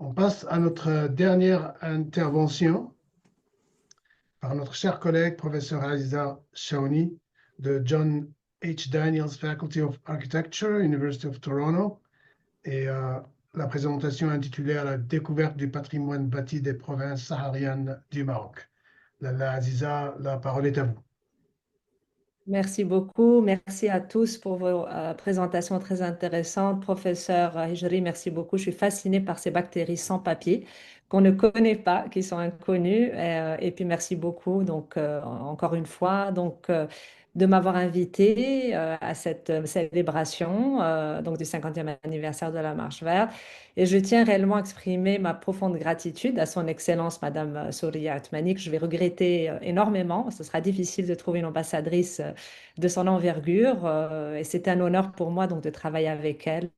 On passe à notre dernière intervention par notre cher collègue, professeur Aziza Shaoni de John H. Daniels Faculty of Architecture, University of Toronto, et la présentation intitulée à la découverte du patrimoine bâti des provinces sahariennes du Maroc. Lalla Aziza, la parole est à vous. Merci beaucoup. Merci à tous pour vos présentations très intéressantes. Professeur Hijri, merci beaucoup. Je suis fascinée par ces bactéries sans papier qu'on ne connaît pas, qui sont inconnues. Et puis merci beaucoup, donc encore une fois, de m'avoir invité à cette célébration donc du 50e anniversaire de la Marche verte. Et je tiens réellement à exprimer ma profonde gratitude à son Excellence, Madame Souriya Atmani, que je vais regretter énormément. Ce sera difficile de trouver une ambassadrice de son envergure. Et c'était un honneur pour moi donc de travailler avec elle.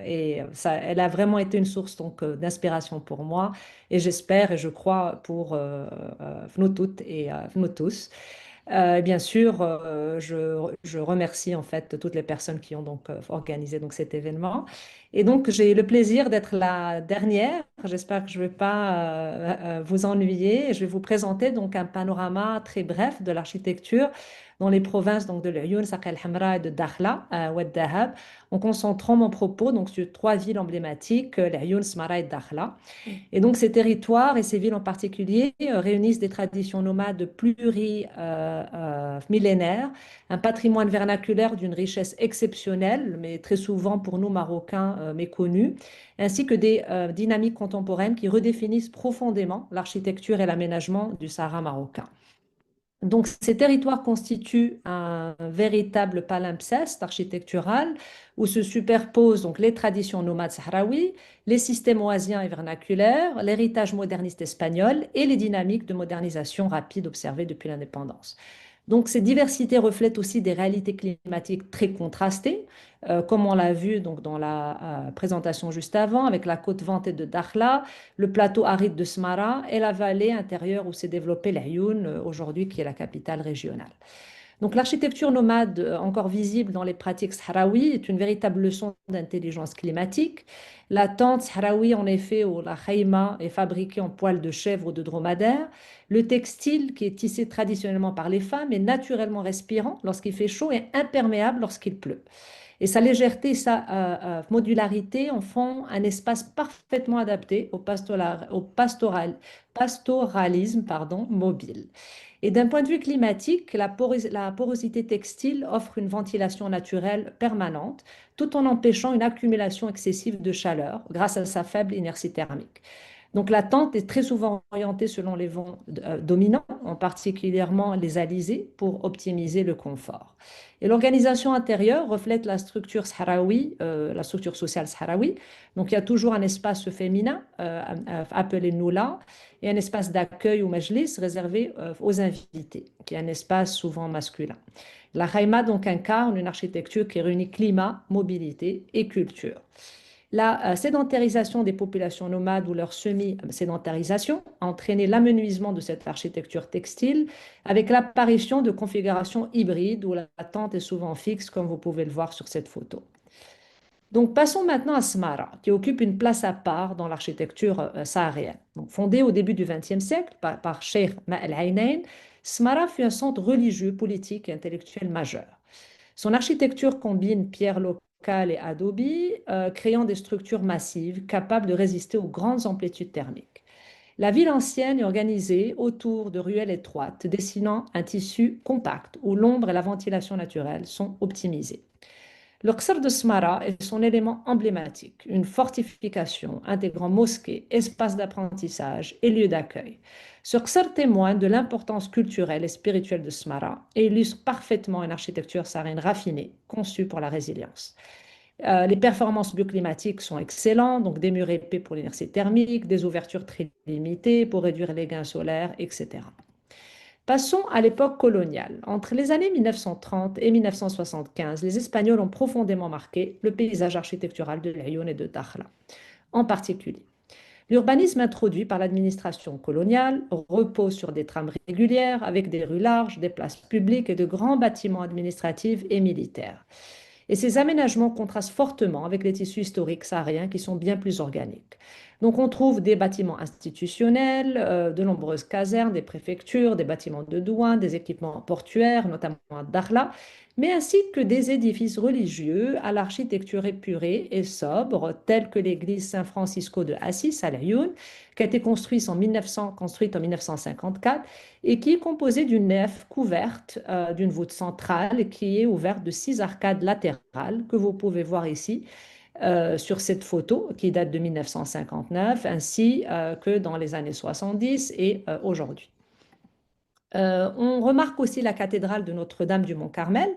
Et ça, elle a vraiment été une source donc d'inspiration pour moi. Et j'espère et je crois pour nous toutes et nous tous. Bien sûr, je remercie en fait toutes les personnes qui ont donc organisé donc cet événement. Et donc, j'ai eu le plaisir d'être la dernière. J'espère que je ne vais pas vous ennuyer. Je vais vous présenter donc un panorama très bref de l'architecture dans les provinces donc de l'Ayoun, Saqa al-Hamra et de Dakhla, Oued Dahab, en concentrant mon propos donc sur trois villes emblématiques, l'Ayoun, Smara et Dakhla. Et donc, ces territoires et ces villes en particulier réunissent des traditions nomades plurimillénaires, un patrimoine vernaculaire d'une richesse exceptionnelle, mais très souvent pour nous Marocains méconnus, ainsi que des dynamiques contemporaines qui redéfinissent profondément l'architecture et l'aménagement du Sahara marocain. Donc, ces territoires constituent un véritable palimpseste architectural où se superposent donc les traditions nomades sahraouis, les systèmes oasiens et vernaculaires, l'héritage moderniste espagnol et les dynamiques de modernisation rapide observées depuis l'indépendance. Donc, ces diversités reflètent aussi des réalités climatiques très contrastées, comme on l'a vu donc, dans la présentation juste avant, avec la côte ventée de Dakhla, le plateau aride de Smara et la vallée intérieure où s'est développée l'Ayoun, aujourd'hui qui est la capitale régionale. Donc l'architecture nomade, encore visible dans les pratiques sahraouis, est une véritable leçon d'intelligence climatique. La tente sahraoui, en effet, ou la khaïma, est fabriquée en poils de chèvre ou de dromadaire. Le textile, qui est tissé traditionnellement par les femmes, est naturellement respirant lorsqu'il fait chaud et imperméable lorsqu'il pleut. Et sa légèreté et sa modularité en font un espace parfaitement adapté au pastoralisme mobile. Et d'un point de vue climatique, la porosité textile offre une ventilation naturelle permanente, tout en empêchant une accumulation excessive de chaleur grâce à sa faible inertie thermique. Donc la tente est très souvent orientée selon les vents dominants, en particulièrement les alizés, pour optimiser le confort. Et l'organisation intérieure reflète la structure sahraoui, la structure sociale sahraoui. Donc il y a toujours un espace féminin appelé Noula et un espace d'accueil ou majlis réservé aux invités, qui est un espace souvent masculin. La Khaïma donc incarne une architecture qui réunit climat, mobilité et culture. La sédentarisation des populations nomades ou leur semi-sédentarisation a entraîné l'amenuisement de cette architecture textile avec l'apparition de configurations hybrides où la tente est souvent fixe, comme vous pouvez le voir sur cette photo. Donc, passons maintenant à Smara, qui occupe une place à part dans l'architecture saharienne. Donc, fondée au début du XXe siècle par Cheikh Ma'al Aynain, Smara fut un centre religieux, politique et intellectuel majeur. Son architecture combine pierres locales et adobe, créant des structures massives capables de résister aux grandes amplitudes thermiques. La ville ancienne est organisée autour de ruelles étroites, dessinant un tissu compact où l'ombre et la ventilation naturelle sont optimisées. Le Qsar de Smara est son élément emblématique, une fortification intégrant mosquée, espace d'apprentissage et lieu d'accueil. Ce Qsar témoigne de l'importance culturelle et spirituelle de Smara et illustre parfaitement une architecture saharienne raffinée, conçue pour la résilience. Les performances bioclimatiques sont excellentes, donc des murs épais pour l'inertie thermique, des ouvertures très limitées pour réduire les gains solaires, etc. Passons à l'époque coloniale. Entre les années 1930 et 1975, les Espagnols ont profondément marqué le paysage architectural de l'Ayoun et de Dakhla. En particulier, l'urbanisme introduit par l'administration coloniale repose sur des trames régulières avec des rues larges, des places publiques et de grands bâtiments administratifs et militaires. Et ces aménagements contrastent fortement avec les tissus historiques sahariens qui sont bien plus organiques. Donc on trouve des bâtiments institutionnels, de nombreuses casernes, des préfectures, des bâtiments de douane, des équipements portuaires, notamment à Dakhla, mais ainsi que des édifices religieux à l'architecture épurée et sobre, tels que l'église Saint-Francisco de Assis à Laayoune, qui a été construite en 1954 et qui est composée d'une nef couverte d'une voûte centrale qui est ouverte de 6 arcades latérales que vous pouvez voir ici sur cette photo qui date de 1959 ainsi que dans les années 70 et aujourd'hui. On remarque aussi la cathédrale de Notre-Dame du Mont-Carmel,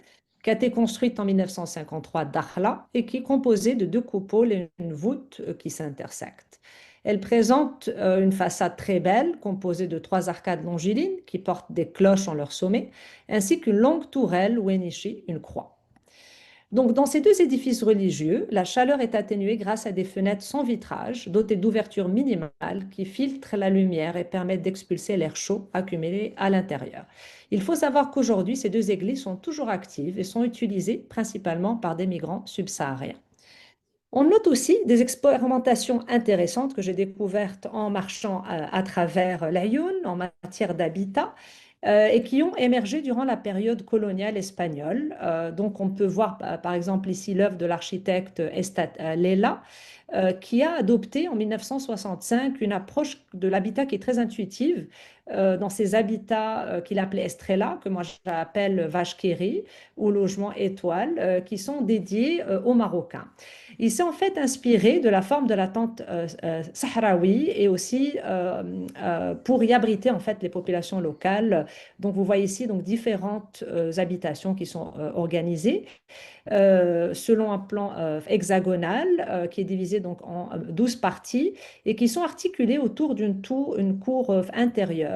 qui a été construite en 1953 d'Akhla et qui est composée de 2 coupoles et une voûte qui s'intersectent. Elle présente une façade très belle, composée de 3 arcades longilines qui portent des cloches en leur sommet, ainsi qu'une longue tourelle ou nishi, une croix. Donc, dans ces 2 édifices religieux, la chaleur est atténuée grâce à des fenêtres sans vitrage, dotées d'ouvertures minimales qui filtrent la lumière et permettent d'expulser l'air chaud accumulé à l'intérieur. Il faut savoir qu'aujourd'hui, ces 2 églises sont toujours actives et sont utilisées principalement par des migrants subsahariens. On note aussi des expérimentations intéressantes que j'ai découvertes en marchant à travers l'Aïoun en matière d'habitat et qui ont émergé durant la période coloniale espagnole. Donc on peut voir par exemple ici l'œuvre de l'architecte Lela qui a adopté en 1965 une approche de l'habitat qui est très intuitive dans ces habitats qu'il appelait Estrella, que moi j'appelle vache qui rit, ou logement étoile, qui sont dédiés aux Marocains. Il s'est en fait inspiré de la forme de la tente sahraoui et aussi pour y abriter en fait les populations locales. Donc vous voyez ici donc différentes habitations qui sont organisées selon un plan hexagonal qui est divisé donc en 12 parties et qui sont articulées autour une cour intérieure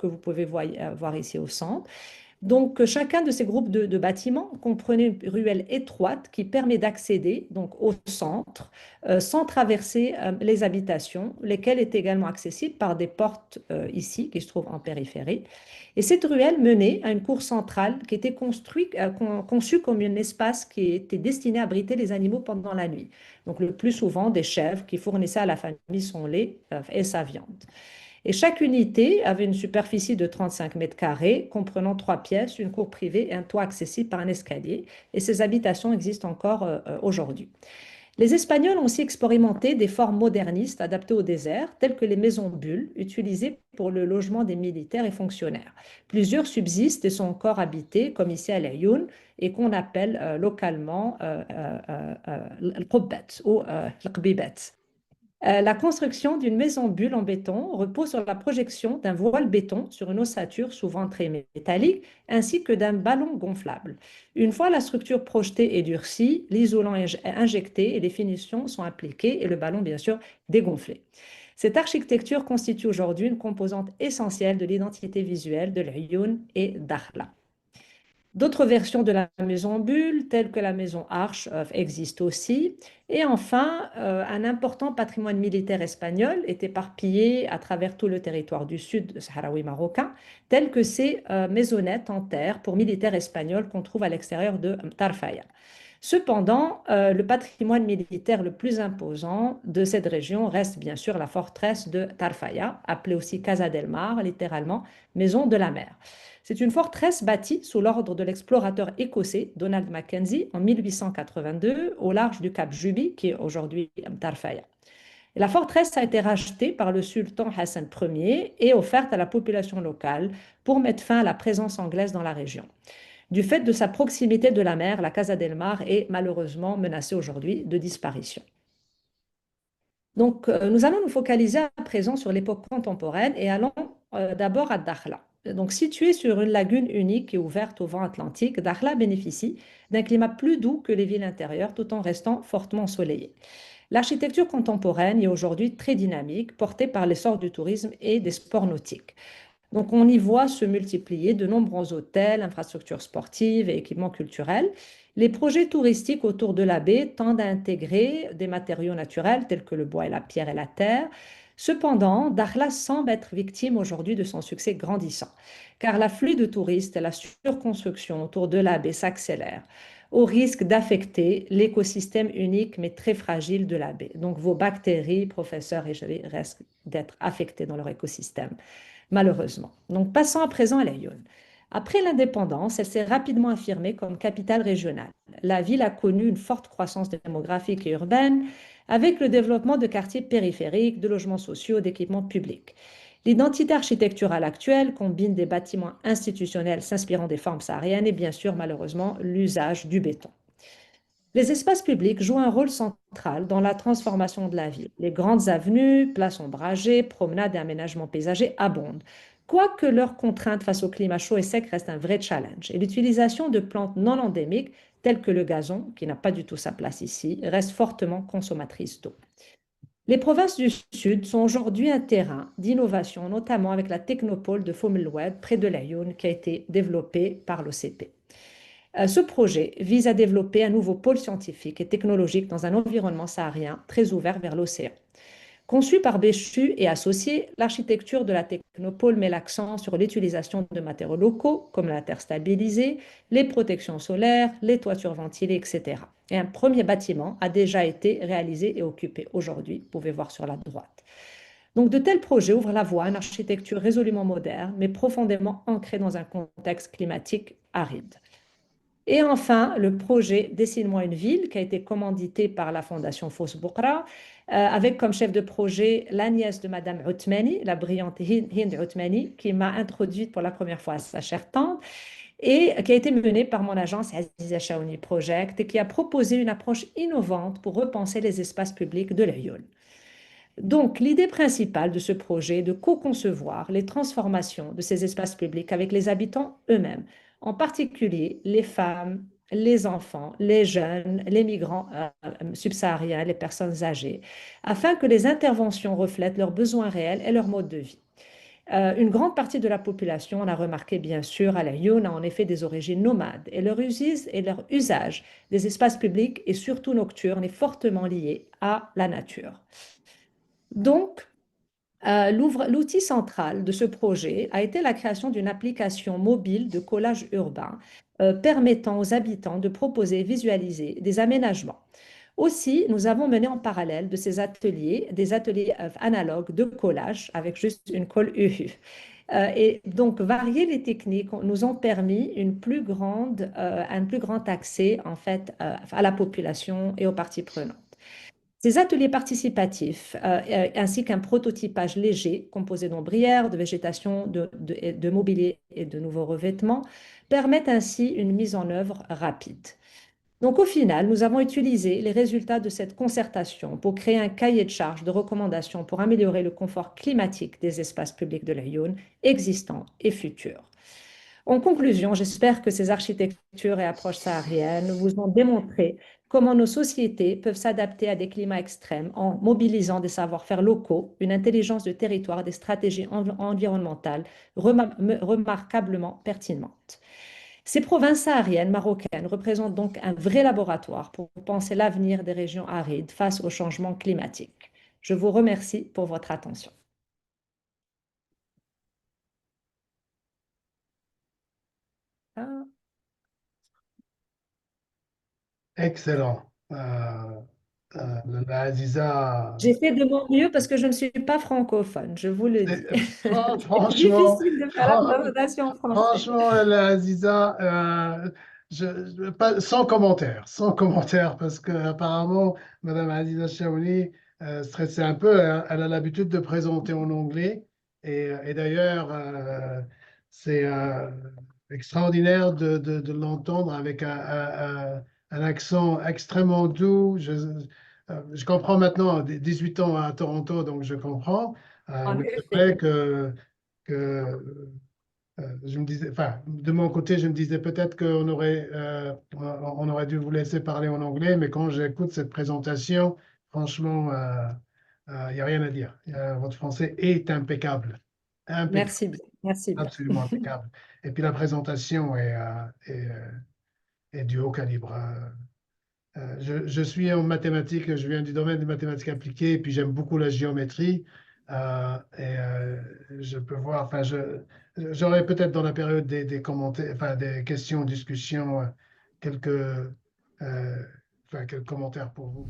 que vous pouvez voir ici au centre. Donc, chacun de ces groupes de bâtiments comprenait une ruelle étroite qui permet d'accéder donc au centre sans traverser les habitations, lesquelles étaient également accessibles par des portes ici qui se trouvent en périphérie. Et cette ruelle menait à une cour centrale qui était conçue comme un espace qui était destiné à abriter les animaux pendant la nuit. Donc, le plus souvent des chèvres qui fournissaient à la famille son lait et sa viande. Et chaque unité avait une superficie de 35 mètres carrés, comprenant 3 pièces, une cour privée et un toit accessible par un escalier. Et ces habitations existent encore aujourd'hui. Les Espagnols ont aussi expérimenté des formes modernistes adaptées au désert, telles que les maisons bulles, utilisées pour le logement des militaires et fonctionnaires. Plusieurs subsistent et sont encore habités, comme ici à Laayoune, et qu'on appelle localement القبات ou القبيبات. La construction d'une maison bulle en béton repose sur la projection d'un voile béton sur une ossature souvent très métallique ainsi que d'un ballon gonflable. Une fois la structure projetée et durcie, l'isolant est injecté et les finitions sont appliquées et le ballon bien sûr dégonflé. Cette architecture constitue aujourd'hui une composante essentielle de l'identité visuelle de l'Aïoun et Dakhla. D'autres versions de la maison bulle, telles que la maison arche, existent aussi. Et enfin, un important patrimoine militaire espagnol est éparpillé à travers tout le territoire du sud sahraoui marocain, telles que ces maisonnettes en terre pour militaires espagnols qu'on trouve à l'extérieur de Tarfaya. Cependant, le patrimoine militaire le plus imposant de cette région reste bien sûr la forteresse de Tarfaya, appelée aussi Casa del Mar, littéralement maison de la mer. C'est une forteresse bâtie sous l'ordre de l'explorateur écossais Donald Mackenzie en 1882 au large du cap Juby, qui est aujourd'hui Tarfaya. La forteresse a été rachetée par le sultan Hassan Ier et offerte à la population locale pour mettre fin à la présence anglaise dans la région. Du fait de sa proximité de la mer, la Casa del Mar est malheureusement menacée aujourd'hui de disparition. Donc, nous allons nous focaliser à présent sur l'époque contemporaine et allons d'abord à Dakhla. Donc, située sur une lagune unique et ouverte au vent atlantique, Dakhla bénéficie d'un climat plus doux que les villes intérieures tout en restant fortement ensoleillée. L'architecture contemporaine est aujourd'hui très dynamique, portée par l'essor du tourisme et des sports nautiques. Donc, on y voit se multiplier de nombreux hôtels, infrastructures sportives et équipements culturels. Les projets touristiques autour de la baie tendent à intégrer des matériaux naturels tels que le bois et la pierre et la terre. Cependant, Dakhla semble être victime aujourd'hui de son succès grandissant, car l'afflux de touristes et la surconstruction autour de la baie s'accélèrent. au risque d'affecter l'écosystème unique mais très fragile de la baie. Donc vos bactéries, professeurs et gelées, risquent d'être affectées dans leur écosystème, malheureusement. Donc passons à présent à l'Aïoun. Après l'indépendance, elle s'est rapidement affirmée comme capitale régionale. La ville a connu une forte croissance démographique et urbaine avec le développement de quartiers périphériques, de logements sociaux, d'équipements publics. L'identité architecturale actuelle combine des bâtiments institutionnels s'inspirant des formes sahariennes et bien sûr, malheureusement, l'usage du béton. Les espaces publics jouent un rôle central dans la transformation de la ville. Les grandes avenues, places ombragées, promenades et aménagements paysagers abondent. Quoique leurs contraintes face au climat chaud et sec restent un vrai challenge. Et l'utilisation de plantes non endémiques, telles que le gazon, qui n'a pas du tout sa place ici, reste fortement consommatrice d'eau. Les provinces du Sud sont aujourd'hui un terrain d'innovation, notamment avec la technopole de Fomelwed, près de l'Aïoun, qui a été développée par l'OCP. Ce projet vise à développer un nouveau pôle scientifique et technologique dans un environnement saharien très ouvert vers l'océan. Conçu par Béchu et associés, l'architecture de la technopole met l'accent sur l'utilisation de matériaux locaux comme la terre stabilisée, les protections solaires, les toitures ventilées, etc. Et un premier bâtiment a déjà été réalisé et occupé aujourd'hui, vous pouvez voir sur la droite. Donc de tels projets ouvrent la voie à une architecture résolument moderne, mais profondément ancrée dans un contexte climatique aride. Et enfin, le projet Dessine-moi une ville, qui a été commandité par la Fondation Fos Boukra, avec comme chef de projet la nièce de Madame Othmani, la brillante Hind Othmani, qui m'a introduite pour la première fois à sa chère tante, et qui a été menée par mon agence Aziza Shaouni Project, et qui a proposé une approche innovante pour repenser les espaces publics de l'Aïol. Donc, l'idée principale de ce projet est de co-concevoir les transformations de ces espaces publics avec les habitants eux-mêmes, en particulier les femmes, les enfants, les jeunes, les migrants subsahariens, les personnes âgées, afin que les interventions reflètent leurs besoins réels et leur mode de vie. Une grande partie de la population, on a remarqué bien sûr, à la Lyon, a en effet des origines nomades et leur usage des espaces publics et surtout nocturnes est fortement lié à la nature. Donc, l'outil central de ce projet a été la création d'une application mobile de collage urbain permettant aux habitants de proposer et visualiser des aménagements. Aussi, nous avons mené en parallèle de ces ateliers, des ateliers analogues de collage avec juste une colle UU. Et donc, varier les techniques nous ont permis un plus grand accès en fait à la population et aux parties prenantes. Ces ateliers participatifs, ainsi qu'un prototypage léger composé d'ombrières, de végétation, de mobilier et de nouveaux revêtements, permettent ainsi une mise en œuvre rapide. Donc au final, nous avons utilisé les résultats de cette concertation pour créer un cahier de charges de recommandations pour améliorer le confort climatique des espaces publics de l'Aïoun, existants et futurs. En conclusion, j'espère que ces architectures et approches sahariennes vous ont démontré comment nos sociétés peuvent s'adapter à des climats extrêmes en mobilisant des savoir-faire locaux, une intelligence de territoire, des stratégies environnementales remarquablement pertinentes. Ces provinces sahariennes marocaines représentent donc un vrai laboratoire pour penser l'avenir des régions arides face au changement climatique. Je vous remercie pour votre attention. Ah. Excellent. Aziza, J'ai fait de mon mieux parce que je ne suis pas francophone, je vous le dis. C'est franchement, difficile de faire la présentation en français. franchement, Aziza, sans commentaire, sans commentaire, parce que apparemment, Madame Aziza Chaouni stressait un peu. Elle a l'habitude de présenter en anglais, et d'ailleurs, c'est extraordinaire de l'entendre avec un accent extrêmement doux. Je comprends maintenant, 18 ans à Toronto, donc je comprends. En Mais c'est effet. vrai que je me disais, enfin, de mon côté, je me disais peut-être on aurait dû vous laisser parler en anglais, mais quand j'écoute cette présentation, franchement, il n'y a rien à dire. Votre français est impeccable. Impeccable, Merci bien, merci bien. absolument impeccable. Et puis la présentation est du haut calibre. Je suis en mathématiques, je viens du domaine des mathématiques appliquées, et puis j'aime beaucoup la géométrie. Je peux voir, j'aurais peut-être dans la période des commentaires, enfin des questions, discussions quelques, quelques commentaires pour vous.